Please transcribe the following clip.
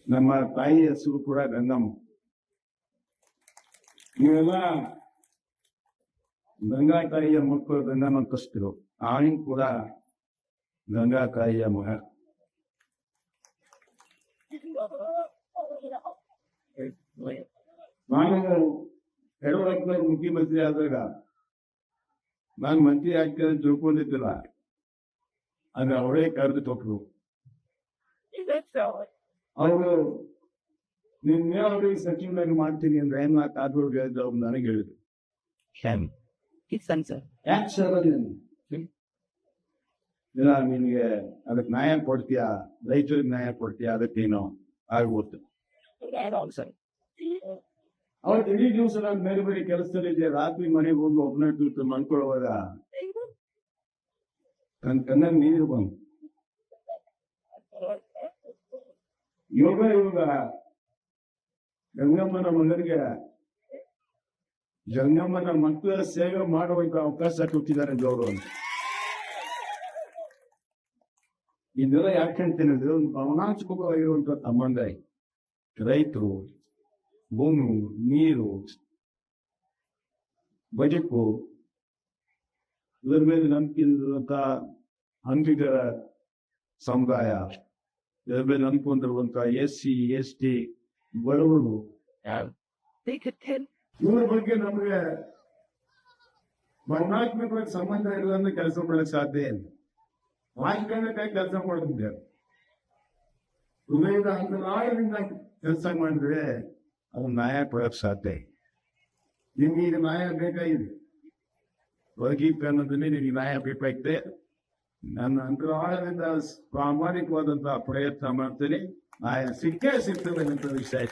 ನಮ್ಮ ತಾಯಿ ಹೆಸರು ಕೂಡ ಗಂಗಮ್ಮ. ನೀವೆಲ್ಲ ಗಂಗಾ ತಾಯಿಯ ಮಕ್ಕಳು ಗಂಗಮ್ಮ ಕಸ್ತಿರು. ಆಯ್ ಕೂಡ ಗಂಗಾ ತಾಯಿಯ ಮಗ. ನಾನು 2 ವರ್ಷ ಮುಖ್ಯಮಂತ್ರಿ ಆದಾಗ ನಾನು ಮಂತ್ರಿ ಆಗ್ತೇನೆ ತಿಳ್ಕೊಂಡಿದ್ದಿಲ್ಲ. ಆದ್ರೆ ಅವರೇ ಕರೆದು ಕೊಟ್ಟರು. ಅವರು ನಿನ್ನೆ ಅವ್ರಿಗೆ ಸಚಿವನಾಗಿ ಮಾಡ್ತೀನಿ ಅಂದ್ರೆ ಏನ್ ಕಾದ್ರೋಗ ನನಗೆ ಹೇಳಿದ್ರು. ಯಾಕೆ ಸರ್ ಇಲ್ಲ ನಿನ್ಗೆ ಅದಕ್ಕೆ ನ್ಯಾಯ ಕೊಡ್ತೀಯಾ, ರೈತರಿಗೆ ನ್ಯಾಯ ಕೊಡ್ತೀಯಾ, ಅದಕ್ಕೇನೋ ಆಗ್ಬೋದು. ಅವತ್ತು ಇಡೀ ದಿವಸ ನಾನು ಬೇರೆ ಬೇರೆ ಕೆಲಸದಲ್ಲಿದ್ದೆ. ರಾತ್ರಿ ಮನೆಗೆ ಹೋಗಿ ಒಬ್ಬನೇ ಕೂತು ಮನ್ಕೊಳ್ಳುವಾಗ ನನ್ನ ಕಣ್ಣಲ್ಲಿ ನೀರು ಬಂದು ಯೋಗ ಗಂಗಮ್ಮನ ಮಗನಿಗೆ ಗಂಗಮ್ಮನ ಮಕ್ಕಳ ಸೇವೆ ಮಾಡುವಂತ ಅವಕಾಶ ಕೊಟ್ಟಿದ್ದಾರೆ ಗೌರವ. ಇದೆಲ್ಲ ಯಾಕಂತೇನೆ ಒಂದು ಭಾವನಾತ್ಮಕವಾಗಿರುವಂತಹ ಸಂಬಂಧ. ರೈತರು, ಭೂಮಿ, ನೀರು, ಬದುಕು, ಇದರ ಮೇಲೆ ನಂಬಿಕೆ ಇರುವಂತಹ ಅಂಬಿಗರ ಸಮುದಾಯ, ಇದರ ಮೇಲೆ ನಂಬಿಕೆ ಹೊಂದಿರುವಂತಹ SC, ST ಬಡವರು, ಇವರ ಬಗ್ಗೆ ನಮಗೆ ಭಾವನಾತ್ಮಕವಾಗಿ ಸಂಬಂಧ ಇರೋದನ್ನ ಕೆಲಸ ಮಾಡಕ್ಕೆ ಸಾಧ್ಯ ಇಲ್ಲ. ವಾಸ್ತವಕ್ಕಾಗಿ ಕೆಲಸ ಮಾಡ್ತಿದ್ದಾರೆ. ಹೃದಯದ ಅಂತರಾಳದಿಂದ ಕೆಲಸ ಮಾಡಿದ್ರೆ ಅದು ನ್ಯಾಯ ಕೊಡಕ್ಕೆ ಸಾಧ್ಯ. ನಿಮ್ಗೆ ಈಗ ನ್ಯಾಯ ಬೇಕಾಗಿದೆ, ವರ್ಗೀಕರಣದಲ್ಲಿ ನಿಮಗೆ ನ್ಯಾಯ ಬೇಕಾಗಿದೆ. ನನ್ನ ಅಂತರಾಳದಿಂದ ಪ್ರಾಮಾಣಿಕವಾದಂತಹ ಪ್ರಯತ್ನ ಮಾಡ್ತೇನೆ. ನ್ಯಾಯ ಸಿಕ್ಕೇ ಸಿಗ್ತದೆ ಅಂತ ವಿಷಯ.